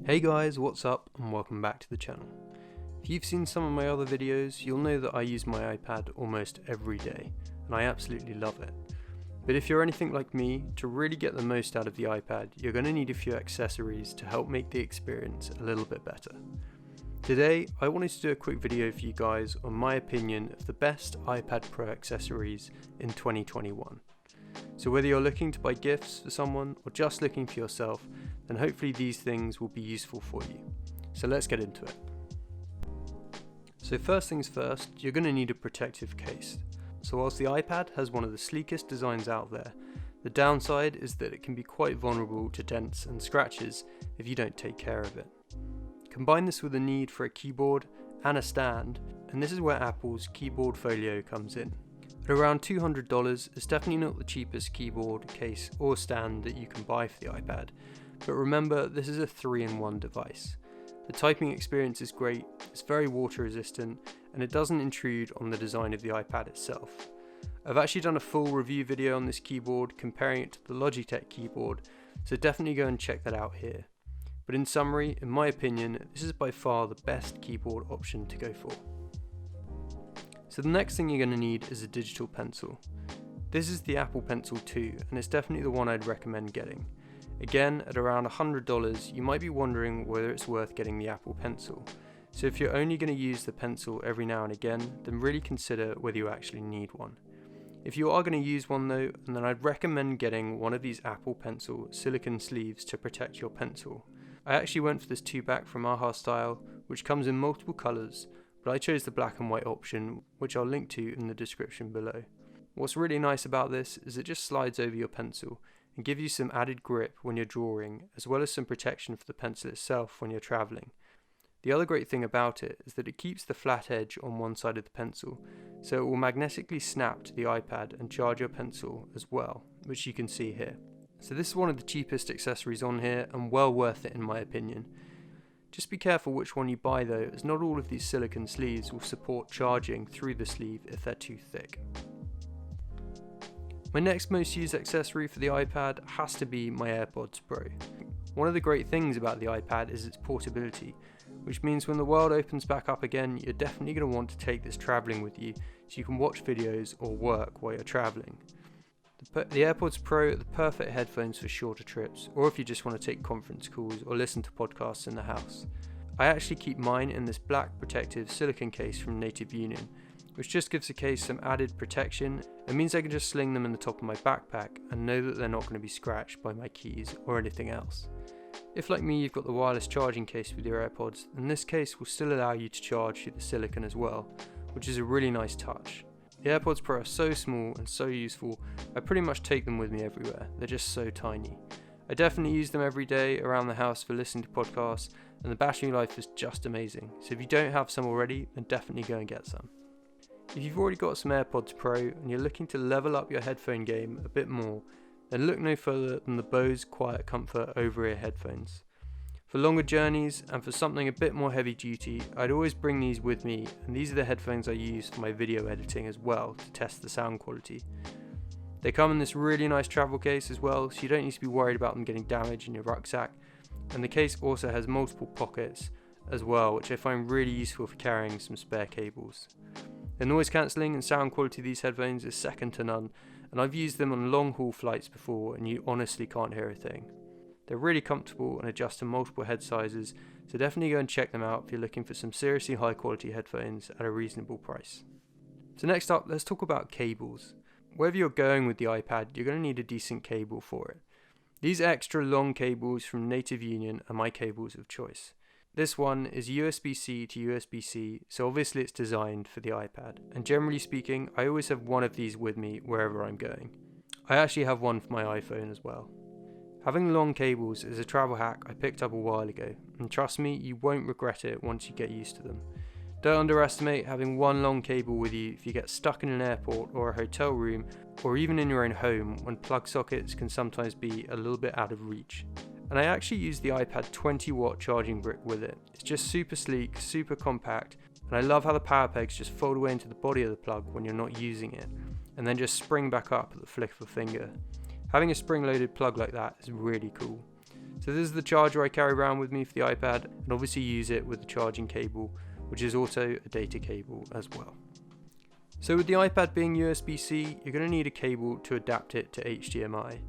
Hey guys, what's up and welcome back to the channel. If you've seen some of my other videos, you'll know that I use my iPad almost every day, and I absolutely love it. But if you're anything like me, to really get the most out of the iPad, you're going to need a few accessories to help make the experience a little bit better. Today, I wanted to do a quick video for you guys on my opinion of the best iPad Pro accessories in 2021. So whether you're looking to buy gifts for someone or just looking for yourself, then hopefully these things will be useful for you. So let's get into it. So first things first, you're going to need a protective case. So whilst the iPad has one of the sleekest designs out there, the downside is that it can be quite vulnerable to dents and scratches if you don't take care of it. Combine this with the need for a keyboard and a stand, and this is where Apple's Keyboard Folio comes in. At around $200, it's definitely not the cheapest keyboard, case or stand that you can buy for the iPad, but remember this is a 3-in-1 device. The typing experience is great, it's very water resistant, and it doesn't intrude on the design of the iPad itself. I've actually done a full review video on this keyboard comparing it to the Logitech keyboard, so definitely go and check that out here. But in summary, in my opinion, this is by far the best keyboard option to go for. So the next thing you're going to need is a digital pencil. This is the Apple Pencil 2, and it's definitely the one I'd recommend getting. Again, at around $100, you might be wondering whether it's worth getting the Apple Pencil. So if you're only going to use the pencil every now and again, then really consider whether you actually need one. If you are going to use one though, then I'd recommend getting one of these Apple Pencil silicone sleeves to protect your pencil. I actually went for this 2-back from Aha Style, which comes in multiple colours, but I chose the black and white option, which I'll link to in the description below. What's really nice about this is it just slides over your pencil and gives you some added grip when you're drawing, as well as some protection for the pencil itself when you're travelling. The other great thing about it is that it keeps the flat edge on one side of the pencil, so it will magnetically snap to the iPad and charge your pencil as well, which you can see here. So this is one of the cheapest accessories on here and well worth it in my opinion. Just be careful which one you buy though, as not all of these silicone sleeves will support charging through the sleeve if they're too thick. My next most used accessory for the iPad has to be my AirPods Pro. One of the great things about the iPad is its portability, which means when the world opens back up again, you're definitely going to want to take this travelling with you so you can watch videos or work while you're travelling. The AirPods Pro are the perfect headphones for shorter trips, or if you just want to take conference calls or listen to podcasts in the house. I actually keep mine in this black protective silicone case from Native Union, which just gives the case some added protection. It means I can just sling them in the top of my backpack and know that they're not going to be scratched by my keys or anything else. If like me you've got the wireless charging case with your AirPods, then this case will still allow you to charge through the silicone as well, which is a really nice touch. The AirPods Pro are so small and so useful, I pretty much take them with me everywhere, they're just so tiny. I definitely use them every day around the house for listening to podcasts, and the battery life is just amazing, so if you don't have some already, then definitely go and get some. If you've already got some AirPods Pro and you're looking to level up your headphone game a bit more, then look no further than the Bose Quiet Comfort over-ear headphones. For longer journeys and for something a bit more heavy duty, I'd always bring these with me, and these are the headphones I use for my video editing as well to test the sound quality. They come in this really nice travel case as well, so you don't need to be worried about them getting damaged in your rucksack, and the case also has multiple pockets as well, which I find really useful for carrying some spare cables. The noise cancelling and sound quality of these headphones is second to none, and I've used them on long haul flights before and you honestly can't hear a thing. They're really comfortable and adjust to multiple head sizes, so definitely go and check them out if you're looking for some seriously high quality headphones at a reasonable price. So next up, let's talk about cables. Wherever you're going with the iPad, you're going to need a decent cable for it. These extra long cables from Native Union are my cables of choice. This one is USB-C to USB-C, so obviously it's designed for the iPad, and generally speaking, I always have one of these with me wherever I'm going. I actually have one for my iPhone as well. Having long cables is a travel hack I picked up a while ago, and trust me, you won't regret it once you get used to them. Don't underestimate having one long cable with you if you get stuck in an airport or a hotel room, or even in your own home when plug sockets can sometimes be a little bit out of reach. And I actually use the iPad 20-watt charging brick with it. It's just super sleek, super compact, and I love how the power pegs just fold away into the body of the plug when you're not using it, and then just spring back up at the flick of a finger. Having a spring-loaded plug like that is really cool. So this is the charger I carry around with me for the iPad, and obviously use it with the charging cable, which is also a data cable as well. So with the iPad being USB-C, you're going to need a cable to adapt it to HDMI.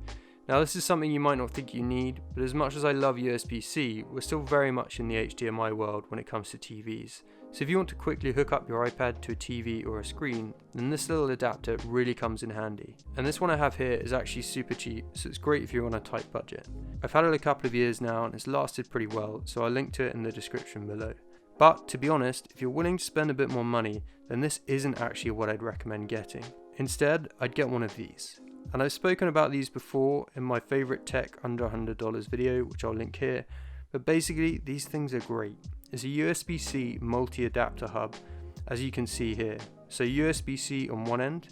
Now this is something you might not think you need, but as much as I love USB-C, we're still very much in the HDMI world when it comes to TVs. So if you want to quickly hook up your iPad to a TV or a screen, then this little adapter really comes in handy. And this one I have here is actually super cheap, so it's great if you're on a tight budget. I've had it a couple of years now and it's lasted pretty well, so I'll link to it in the description below. But to be honest, if you're willing to spend a bit more money, then this isn't actually what I'd recommend getting. Instead, I'd get one of these. And I've spoken about these before in my favourite tech under $100 video, which I'll link here, but basically these things are great. It's a USB-C multi-adapter hub, as you can see here. So USB-C on one end,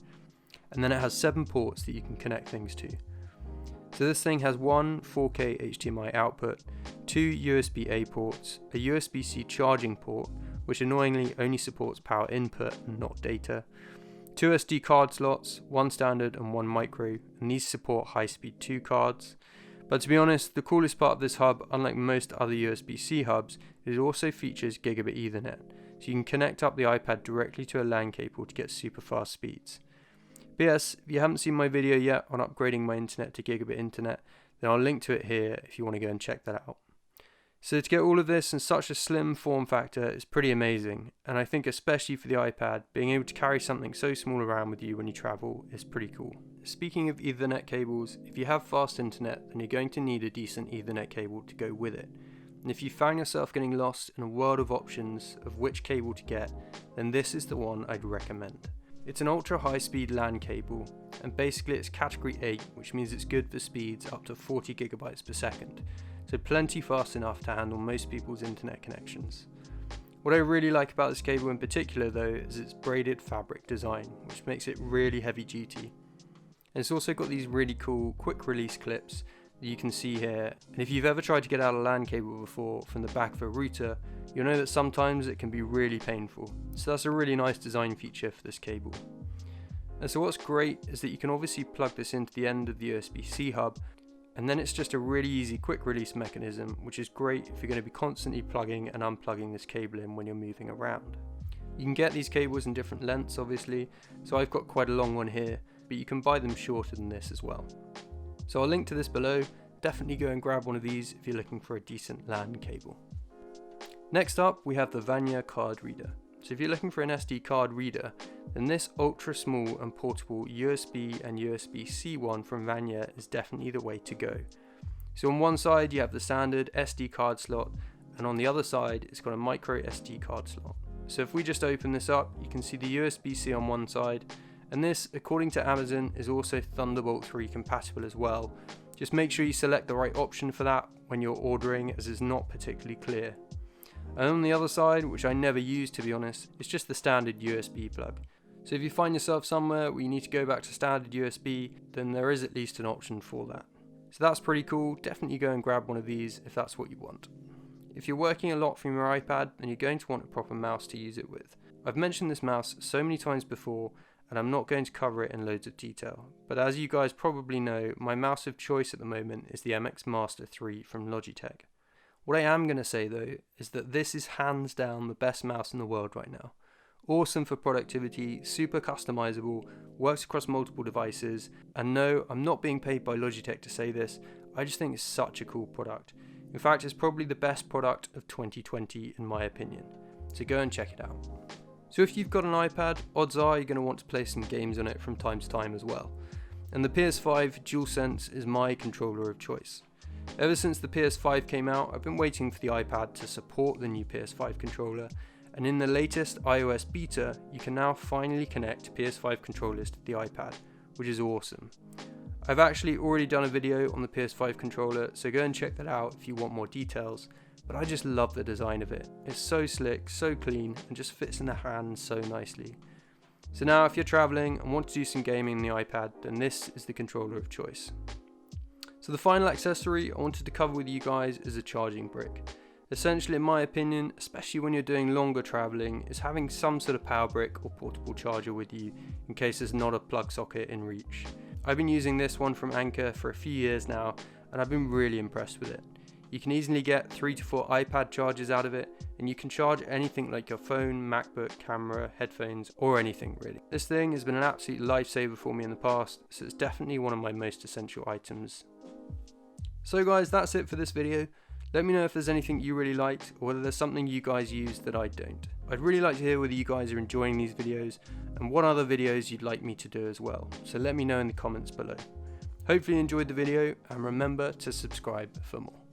and then it has 7 ports that you can connect things to. So this thing has one 4K HDMI output, 2 USB-A ports, a USB-C charging port, which annoyingly only supports power input and not data, 2 SD card slots, 1 standard and 1 micro, and these support high-speed 2 cards. But to be honest, the coolest part of this hub, unlike most other USB-C hubs, is it also features gigabit Ethernet, so you can connect up the iPad directly to a LAN cable to get super fast speeds. P.S. if you haven't seen my video yet on upgrading my internet to gigabit internet, then I'll link to it here if you want to go and check that out. So to get all of this in such a slim form factor is pretty amazing, and I think especially for the iPad, being able to carry something so small around with you when you travel is pretty cool. Speaking of Ethernet cables, if you have fast internet, then you're going to need a decent Ethernet cable to go with it. And if you found yourself getting lost in a world of options of which cable to get, then this is the one I'd recommend. It's an ultra high speed LAN cable, and basically it's category 8, which means it's good for speeds up to 40 gigabytes per second. So plenty fast enough to handle most people's internet connections. What I really like about this cable in particular though is its braided fabric design, which makes it really heavy duty. And it's also got these really cool quick release clips that you can see here, and if you've ever tried to get out a LAN cable before from the back of a router, you'll know that sometimes it can be really painful. So that's a really nice design feature for this cable. And so what's great is that you can obviously plug this into the end of the USB-C hub, and then it's just a really easy quick release mechanism, which is great if you're going to be constantly plugging and unplugging this cable in when you're moving around. You can get these cables in different lengths obviously, so I've got quite a long one here, but you can buy them shorter than this as well. So I'll link to this below, definitely go and grab one of these if you're looking for a decent LAN cable. Next up we have the Vania card reader. So if you're looking for an SD card reader, then this ultra small and portable USB and USB-C one from Vania is definitely the way to go. So on one side you have the standard SD card slot, and on the other side it's got a micro SD card slot. So if we just open this up, you can see the USB-C on one side, and this, according to Amazon, is also Thunderbolt 3 compatible as well. Just make sure you select the right option for that when you're ordering, as it's not particularly clear. And on the other side, which I never use to be honest, it's just the standard USB plug. So if you find yourself somewhere where you need to go back to standard USB, then there is at least an option for that. So that's pretty cool, definitely go and grab one of these if that's what you want. If you're working a lot from your iPad, then you're going to want a proper mouse to use it with. I've mentioned this mouse so many times before, and I'm not going to cover it in loads of detail, but as you guys probably know, my mouse of choice at the moment is the MX Master 3 from Logitech. What I am going to say though is that this is hands down the best mouse in the world right now. Awesome for productivity, super customizable, works across multiple devices, and no, I'm not being paid by Logitech to say this, I just think it's such a cool product. In fact, it's probably the best product of 2020 in my opinion, so go and check it out. So if you've got an iPad, odds are you're going to want to play some games on it from time to time as well. And the PS5 DualSense is my controller of choice. Ever since the PS5 came out, I've been waiting for the iPad to support the new PS5 controller, and in the latest iOS beta, you can now finally connect PS5 controllers to the iPad, which is awesome. I've actually already done a video on the PS5 controller, so go and check that out if you want more details, but I just love the design of it. It's so slick, so clean, and just fits in the hand so nicely. So now if you're traveling and want to do some gaming on the iPad, then this is the controller of choice. So the final accessory I wanted to cover with you guys is a charging brick. Essentially, in my opinion, especially when you're doing longer traveling, is having some sort of power brick or portable charger with you in case there's not a plug socket in reach. I've been using this one from Anker for a few years now, and I've been really impressed with it. You can easily get 3 to 4 iPad chargers out of it, and you can charge anything like your phone, MacBook, camera, headphones, or anything really. This thing has been an absolute lifesaver for me in the past, so it's definitely one of my most essential items. So guys, that's it for this video. Let me know if there's anything you really liked, or whether there's something you guys use that I don't. I'd really like to hear whether you guys are enjoying these videos, and what other videos you'd like me to do as well, so let me know in the comments below. Hopefully you enjoyed the video, and remember to subscribe for more.